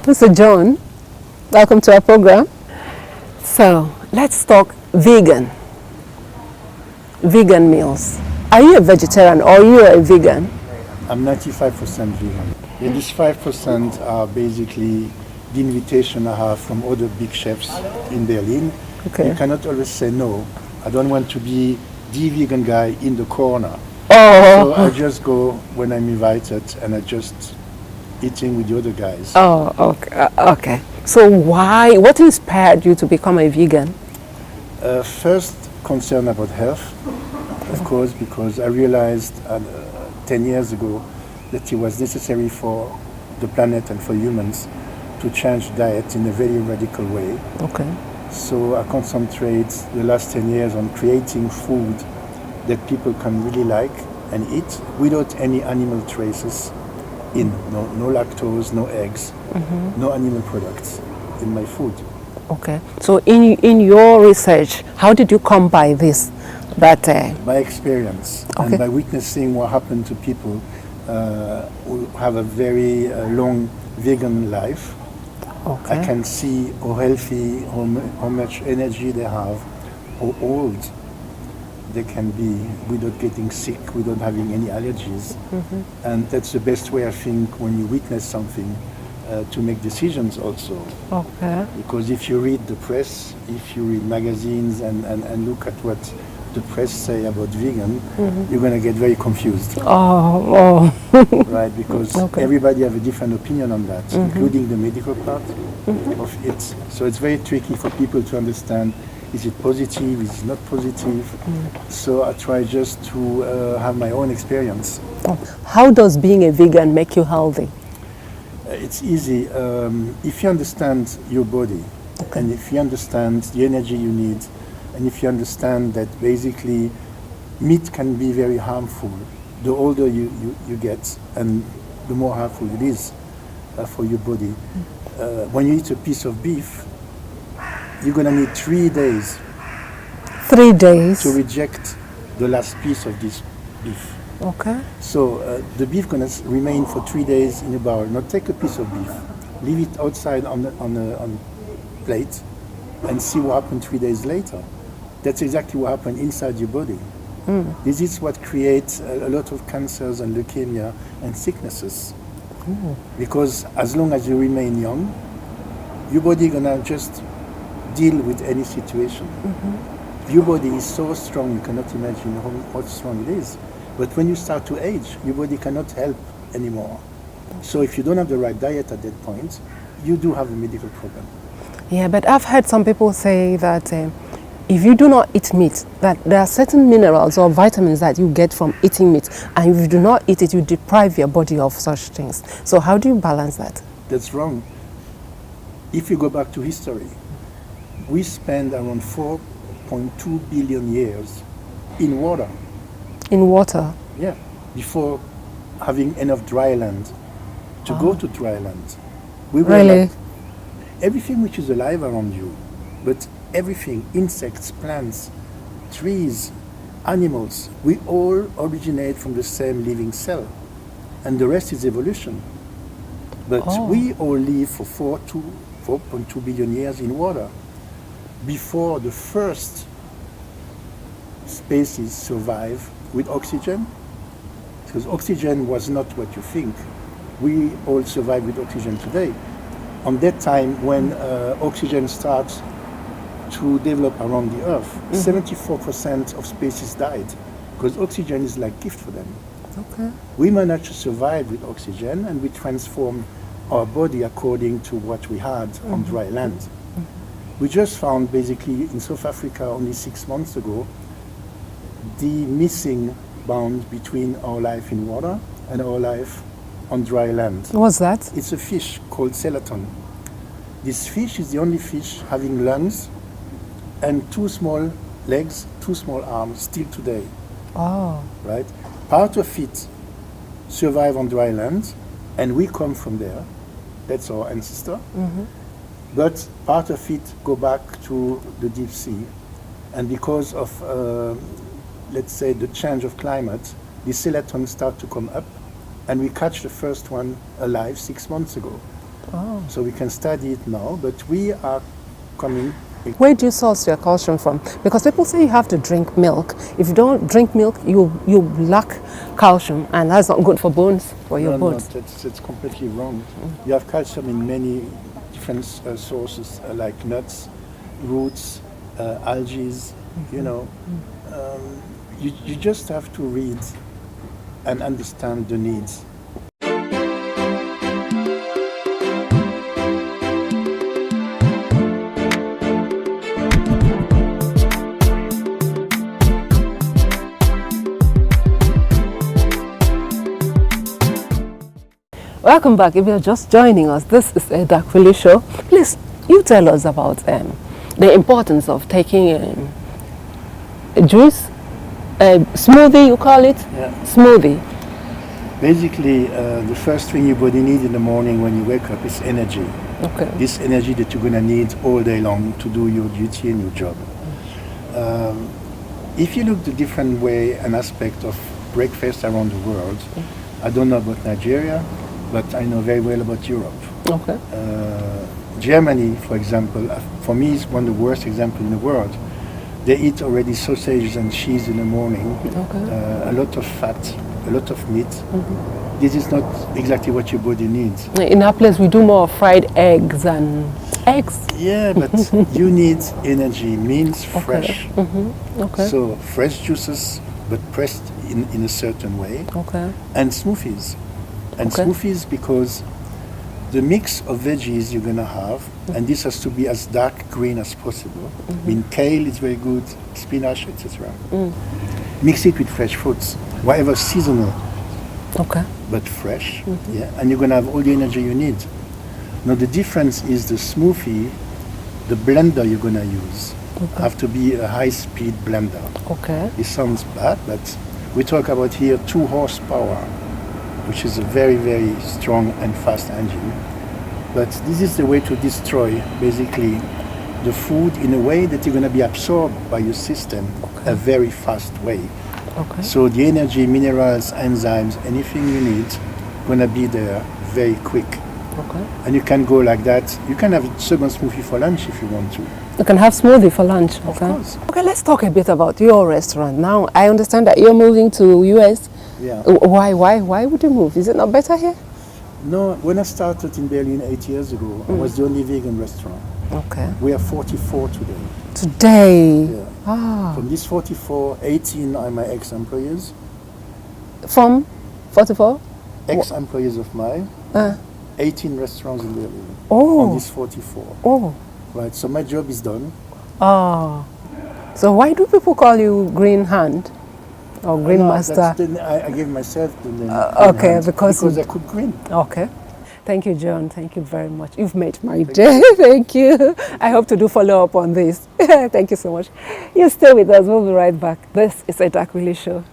Mr. John, welcome to our program. So let's talk vegan meals. Are you a vegetarian or you are a vegan? I'm 95% vegan. Yeah, these 5% are basically the invitation I have from other big chefs in Berlin. Okay. You cannot always say no. I don't want to be the vegan guy in the corner. Oh. So I just go when I'm invited and I just eating with the other guys. Oh, okay. Okay. So what inspired you to become a vegan? First, concern about health, of course, because I realized 10 years ago that it was necessary for the planet and for humans to change diet in a very radical way. Okay. So I concentrate the last 10 years on creating food that people can really like and eat without any animal traces in. No lactose, no eggs, no animal products in my food. Okay. So in your research, how did you come by this? By experience Okay. and by witnessing what happened to people who have a very long vegan life. Okay. I can see how healthy, how much energy they have, how old they can be without getting sick, without having any allergies. And that's the best way, I think, when you witness something, to make decisions also. Okay. Because if you read the press, if you read magazines and look at what the press say about vegan, you're going to get very confused. Oh. Right, because Okay. everybody have a different opinion on that, including the medical part of it. So it's very tricky for people to understand, is it positive, is it not positive? So I try just to have my own experience. How does being a vegan make you healthy? It's easy. If you understand your body, and if you understand the energy you need, and if you understand that basically meat can be very harmful, the older you get and the more harmful it is for your body. When you eat a piece of beef, you're going to need 3 days 3 days. to reject the last piece of this beef. Okay. So the beef going to remain for 3 days in a barrel. Now take a piece of beef, leave it outside on a plate, and see what happened 3 days later. That's exactly what happened inside your body. This is what creates a lot of cancers and leukemia and sicknesses. Because as long as you remain young, your body gonna just deal with any situation. Your body is so strong, you cannot imagine how strong it is. But when you start to age, your body cannot help anymore. So if you don't have the right diet at that point, you do have a medical problem. Yeah, but I've heard some people say that if you do not eat meat, that there are certain minerals or vitamins that you get from eating meat, and if you do not eat it, you deprive your body of such things. So how do you balance that? That's wrong. If you go back to history, we spend around 4.2 billion years in water. In water? Yeah, before having enough dry land to go to dry land. We were Really? like everything which is alive around you, but everything, insects, plants, trees, animals, we all originate from the same living cell. And the rest is evolution. But we all live for 4.2 billion years in water before the first species survive with oxygen, because oxygen was not what you think. We all survive with oxygen today. On that time when oxygen starts to develop around the earth, 74% of species died because oxygen is like gift for them. Okay. We managed to survive with oxygen, and we transformed our body according to what we had on dry land. We just found basically in South Africa only 6 months ago the missing bound between our life in water and our life on dry land. What's that? It's a fish called skeleton. This fish is the only fish having lungs and 2 small legs, 2 small arms still today. Oh. Right? Part of it survive on dry land, and we come from there. That's our ancestor. But part of it go back to the deep sea, and because of let's say the change of climate, the skeletons start to come up, and we catch the first one alive 6 months ago. Oh. So we can study it now, but we are coming. Where do you source your calcium from? Because people say you have to drink milk. If you don't drink milk, you lack calcium, and that's not good for bones, for your bones. No, that's completely wrong. You have calcium in many different sources, like nuts, roots, algae. You know, you just have to read and understand the needs. Welcome back. If you're just joining us, this is a Dakwili show. Please, you tell us about the importance of taking a juice, a smoothie, you call it? Yeah. Smoothie. Basically, the first thing your body needs in the morning when you wake up is energy. Okay. This energy that you're going to need all day long to do your duty and your job. If you look the different way and aspect of breakfast around the world, I don't know about Nigeria, but I know very well about Europe. Okay. Germany, for example, for me is one of the worst examples in the world. They eat already sausages and cheese in the morning, Okay. a lot of fat, a lot of meat. This is not exactly what your body needs. In our place, we do more fried eggs and eggs. Yeah, but you need energy, means fresh. Okay. So fresh juices, but pressed in a certain way. Okay. And smoothies. And Okay. smoothies because the mix of veggies you're gonna have, and this has to be as dark green as possible. I mean, kale is very good, spinach, etc. Mix it with fresh fruits, whatever seasonal, Okay. but fresh. Yeah, and you're gonna have all the energy you need. Now the difference is the smoothie, the blender you're gonna use have to be a high-speed blender. Okay. It sounds bad, but we talk about here 2 horsepower, which is a very, very strong and fast engine. But this is the way to destroy basically the food in a way that you're going to be absorbed by your system a very fast way. Okay. So the energy, minerals, enzymes, anything you need, going to be there very quick. Okay. And you can go like that. You can have a second smoothie for lunch if you want to. You can have smoothie for lunch. Of course. Okay, let's talk a bit about your restaurant. Now, I understand that you're moving to US. Yeah. Why would you move? Is it not better here? No, when I started in Berlin 8 years ago, I was the only vegan restaurant. Okay. We are 44 today. Today. Yeah. Ah. From these 44, 18 are my ex-employees. From 44? Ex-employees of mine. 18 restaurants in Berlin. Oh. On these 44. Oh. Right, so my job is done. Ah. So why do people call you Green Hand or Green No, Master? that's I gave myself the name. Okay, Hand because I cook green. Okay. Thank you, John. Thank you very much. You've made my day. Thank you. I hope to do follow up on this. Thank you so much. You stay with us. We'll be right back. This is a Dakwili show.